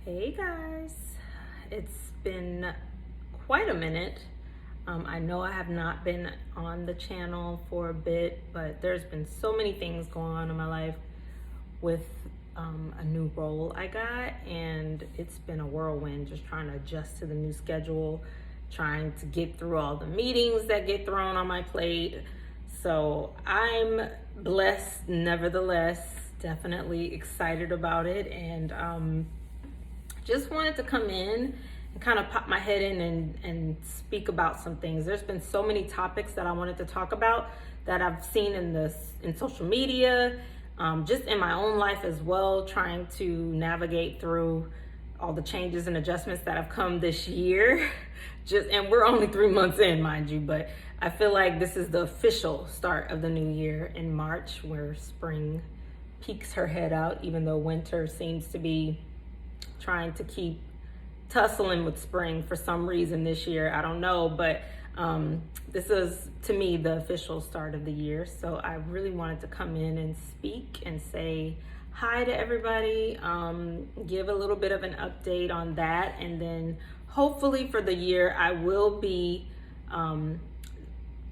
Hey guys, it's been quite a minute. I know I have not been on the channel for a bit, but there's been so many things going on in my life with a new role I got, and it's been a whirlwind just trying to adjust to the new schedule, trying to get through all the meetings that get thrown on my plate. So I'm blessed nevertheless, definitely excited about it, and just wanted to come in and kind of pop my head in and speak about some things. There's been so many topics that I wanted to talk about that I've seen in social media, just in my own life as well, trying to navigate through all the changes and adjustments that have come this year. And we're only 3 months in, mind you, but I feel like this is the official start of the new year in March, where spring peeks her head out, even though winter seems to be trying to keep tussling with spring for some reason this year. I don't know, but this is, to me, the official start of the year. So I really wanted to come in and speak and say hi to everybody, give a little bit of an update on that, and then hopefully for the year I will be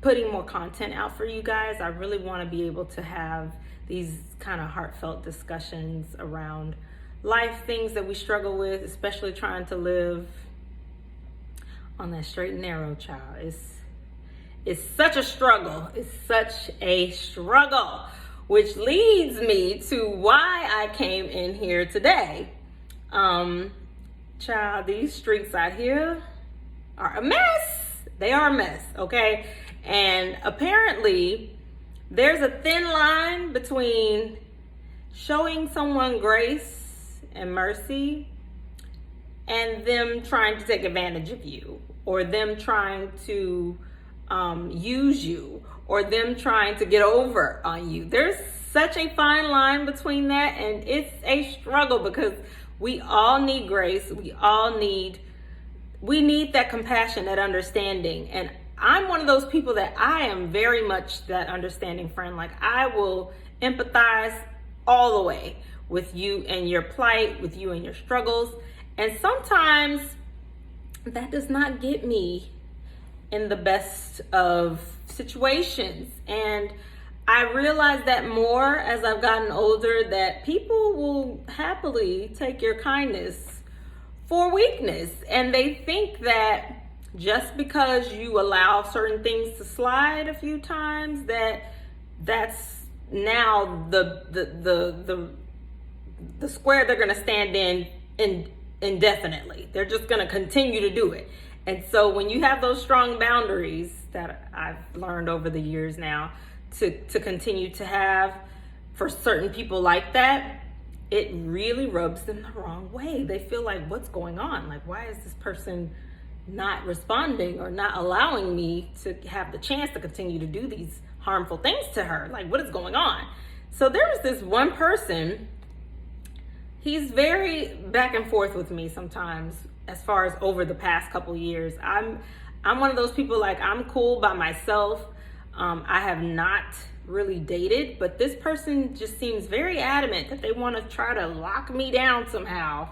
putting more content out for you guys. I really want to be able to have these kind of heartfelt discussions around life, things that we struggle with, especially trying to live on that straight and narrow, child. It's such a struggle. It's such a struggle, which leads me to why I came in here today. Child, these streets out here are a mess. They are a mess, okay? And apparently there's a thin line between showing someone grace and mercy and them trying to take advantage of you, or them trying to use you, or them trying to get over on you. There's such a fine line between that, and it's a struggle because we all need grace. We need that compassion, that understanding. And I'm one of those people that I am very much that understanding friend. Like, I will empathize all the way with you and your plight, with you and your struggles. And sometimes that does not get me in the best of situations. And I realize that more as I've gotten older, that people will happily take your kindness for weakness. And they think that just because you allow certain things to slide a few times, that's now the square they're going to stand in indefinitely. They're just going to continue to do it. And so when you have those strong boundaries that I've learned over the years now to continue to have for certain people like that, it really rubs them the wrong way. They feel like, what's going on? Like, why is this person not responding or not allowing me to have the chance to continue to do these harmful things to her? Like, what is going on? So there was this one person. He's very back and forth with me sometimes as far as over the past couple years. I'm one of those people, like, I'm cool by myself. I have not really dated, but this person just seems very adamant that they want to try to lock me down somehow,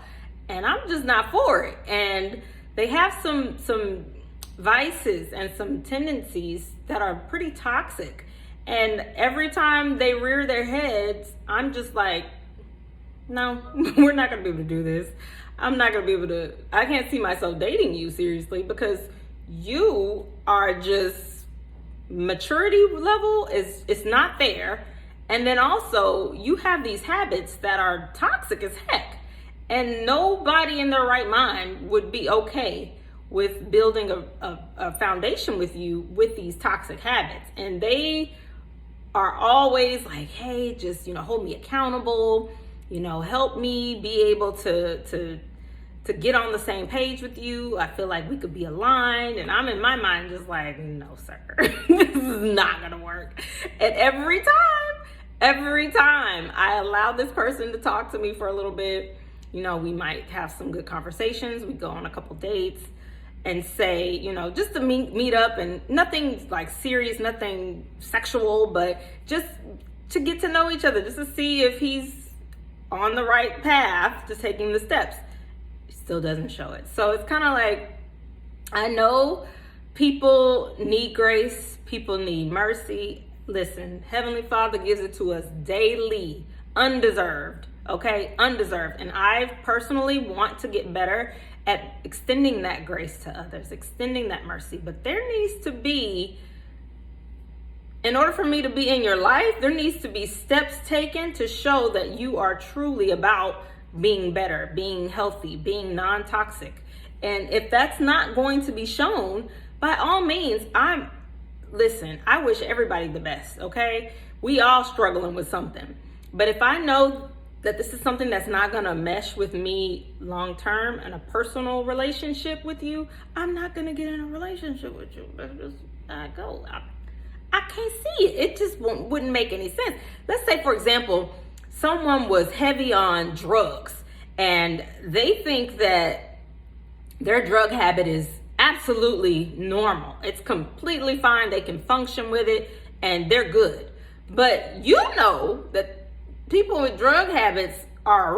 and I'm just not for it. And they have some vices and some tendencies that are pretty toxic. And every time they rear their heads, I'm just like, no, we're not going to be able to do this. I can't see myself dating you seriously, because you are just, maturity level it's not there. And then also you have these habits that are toxic as heck. And nobody in their right mind would be okay with building a foundation with you with these toxic habits. And they are always like, hey, just, hold me accountable, help me be able to get on the same page with you. I feel like we could be aligned. And I'm in my mind just like, no, sir, this is not gonna work. And every time I allow this person to talk to me for a little bit, we might have some good conversations. We go on a couple dates and say, just to meet up, and nothing like serious, nothing sexual, but just to get to know each other, just to see if he's on the right path to taking the steps. still doesn't show it. So it's kind of like, I know people need grace, people need mercy. Listen, Heavenly Father gives it to us daily, undeserved, okay? Undeserved. And I personally want to get better at extending that grace to others, extending that mercy. But there needs to be, in order for me to be in your life, there needs to be steps taken to show that you are truly about being better, being healthy, being non-toxic. And if that's not going to be shown, by all means, listen, I wish everybody the best, okay? We all struggling with something. But if I know that this is something that's not gonna mesh with me long-term in a personal relationship with you, I'm not gonna get in a relationship with you. That's just how I go. I can't see it. It just wouldn't make any sense. Let's say, for example, someone was heavy on drugs and they think that their drug habit is absolutely normal. It's completely fine. They can function with it and they're good. But you know that people with drug habits are a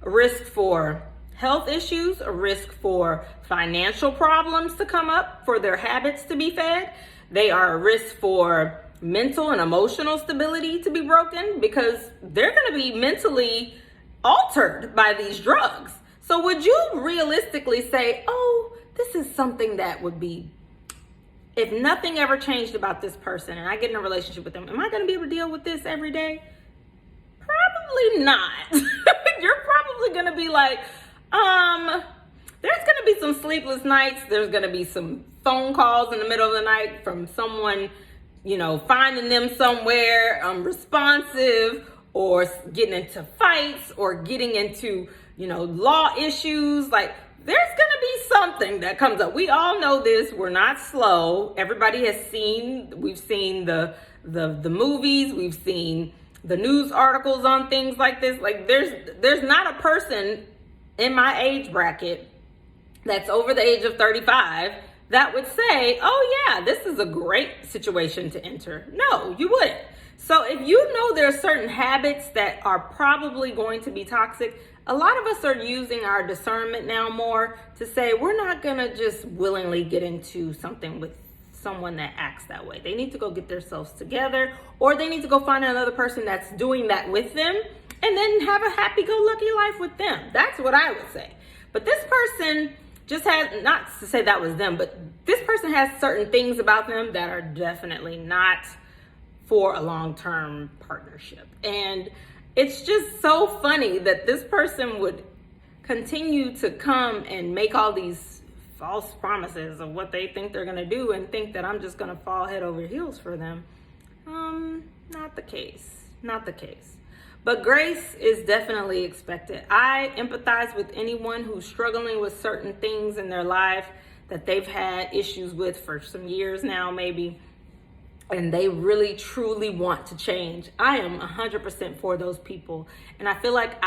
risk for health issues, a risk for financial problems to come up, for their habits to be fed. They are a risk for mental and emotional stability to be broken because they're going to be mentally altered by these drugs. So would you realistically say, oh, this is something that would be, if nothing ever changed about this person and I get in a relationship with them, am I going to be able to deal with this every day? Probably not. You're probably going to be like, there's going to be some sleepless nights. There's going to be some phone calls in the middle of the night from someone, finding them somewhere unresponsive or getting into fights or getting into, law issues. Like, there's going to be something that comes up. We all know this. We're not slow. Everybody we've seen the movies. We've seen the news articles on things like this. Like, there's not a person in my age bracket that's over the age of 35 that would say, oh yeah, this is a great situation to enter. No, you wouldn't. So if you know there are certain habits that are probably going to be toxic, a lot of us are using our discernment now more to say, we're not gonna just willingly get into something with someone that acts that way. They need to go get themselves together, or they need to go find another person that's doing that with them and then have a happy-go-lucky life with them. That's what I would say. But this person just has, not to say that was them, but this person has certain things about them that are definitely not for a long-term partnership. And it's just so funny that this person would continue to come and make all these false promises of what they think they're gonna do and think that I'm just gonna fall head over heels for them. Not the case, not the case. But grace is definitely expected. I empathize with anyone who's struggling with certain things in their life that they've had issues with for some years now, maybe, and they really truly want to change. I am 100% for those people. And I feel like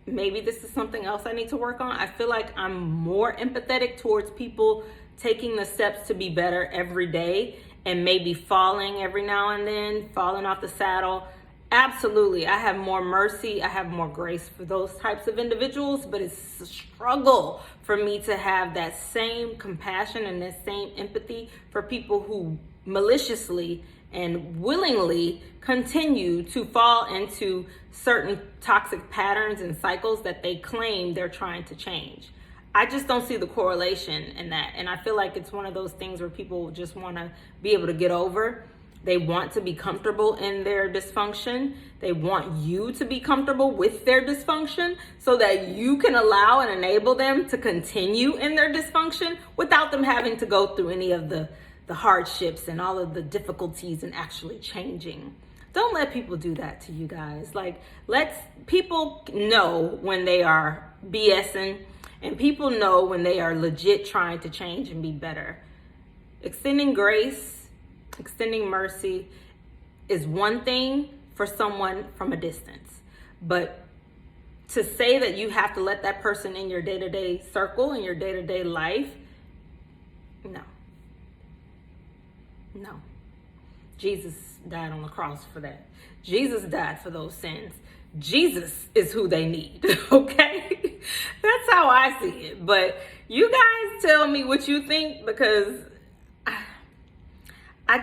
maybe this is something else I need to work on. I feel like I'm more empathetic towards people taking the steps to be better every day and maybe falling every now and then, falling off the saddle. Absolutely. I have more mercy. I have more grace for those types of individuals, but it's a struggle for me to have that same compassion and that same empathy for people who maliciously and willingly continue to fall into certain toxic patterns and cycles that they claim they're trying to change. I just don't see the correlation in that. And I feel like it's one of those things where people just want to be able to get over. They want to be comfortable in their dysfunction. They want you to be comfortable with their dysfunction so that you can allow and enable them to continue in their dysfunction without them having to go through any of the hardships and all of the difficulties in actually changing. Don't let people do that to you guys. Like, people know when they are BSing, and people know when they are legit trying to change and be better. Extending grace, extending mercy is one thing for someone from a distance. But to say that you have to let that person in your day-to-day circle, in your day-to-day life, no. No. Jesus died on the cross for that. Jesus died for those sins. Jesus is who they need, okay? That's how I see it. But you guys tell me what you think, because I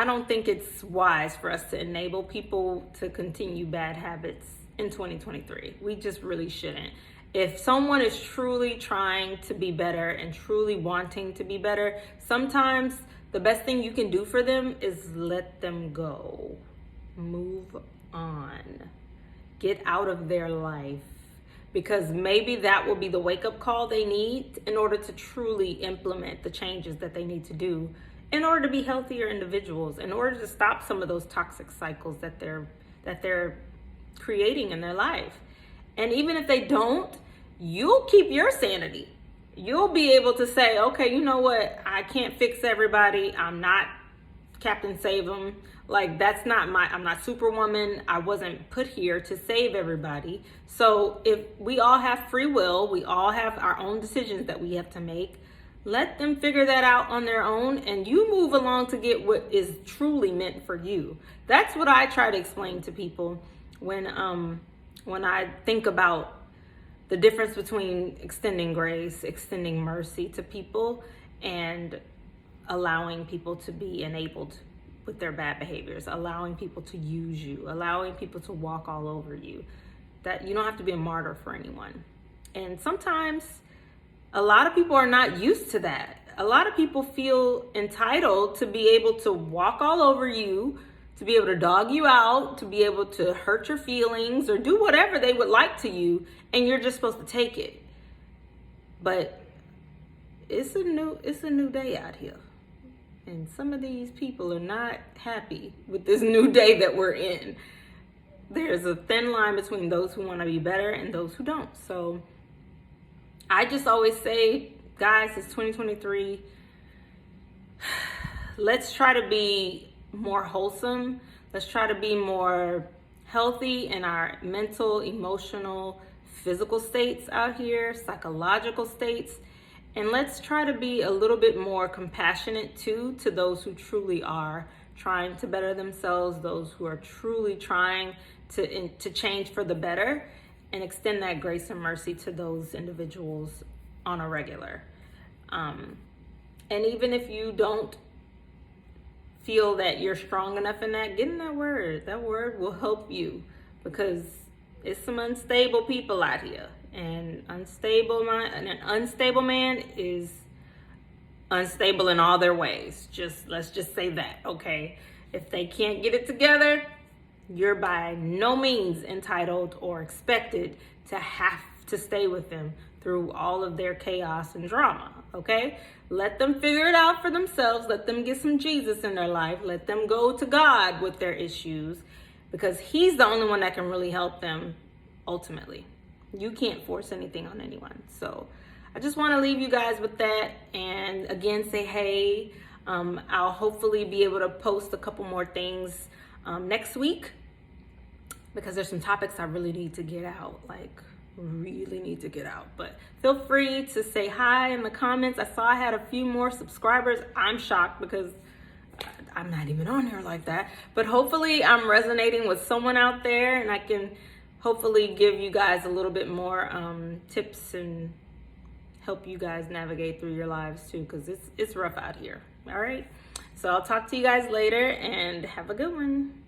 don't think it's wise for us to enable people to continue bad habits in 2023. We just really shouldn't. If someone is truly trying to be better and truly wanting to be better, sometimes the best thing you can do for them is let them go. Move on. Get out of their life. Because maybe that will be the wake-up call they need in order to truly implement the changes that they need to do in order to be healthier individuals, in order to stop some of those toxic cycles that they're creating in their life. And even if they don't, you'll keep your sanity. You'll be able to say, okay, you know what? I can't fix everybody. I'm not Captain Save 'em. Like, I'm not Superwoman. I wasn't put here to save everybody. So if we all have free will, we all have our own decisions that we have to make. Let them figure that out on their own, and you move along to get what is truly meant for you. That's what I try to explain to people when I think about the difference between extending grace, extending mercy to people, and allowing people to be enabled with their bad behaviors, allowing people to use you, allowing people to walk all over you. That you don't have to be a martyr for anyone. And sometimes a lot of people are not used to that. A lot of people feel entitled to be able to walk all over you, to be able to dog you out, to be able to hurt your feelings or do whatever they would like to you, and you're just supposed to take it. But it's a new day out here. And some of these people are not happy with this new day that we're in. There's a thin line between those who want to be better and those who don't. So I just always say, guys, it's 2023. Let's try to be more wholesome. Let's try to be more healthy in our mental, emotional, physical states out here, psychological states. And let's try to be a little bit more compassionate too to those who truly are trying to better themselves, those who are truly trying to change for the better, and extend that grace and mercy to those individuals on a regular. And even if you don't feel that you're strong enough in that, get in that word. That word will help you, because it's some unstable people out here. And an unstable man is unstable in all their ways. Let's just say that, okay? If they can't get it together, you're by no means entitled or expected to have to stay with them through all of their chaos and drama, okay? Let them figure it out for themselves. Let them get some Jesus in their life. Let them go to God with their issues, because He's the only one that can really help them ultimately. You can't force anything on anyone. So I just want to leave you guys with that. And again, say hey. I'll hopefully be able to post a couple more things next week, because there's some topics I really need to get out, really need to get out. But feel free to say hi in the comments. I saw I had a few more subscribers. I'm shocked because I'm not even on here like that. But hopefully I'm resonating with someone out there, and I can hopefully give you guys a little bit more tips and help you guys navigate through your lives too, because it's rough out here. All right, so I'll talk to you guys later, and have a good one.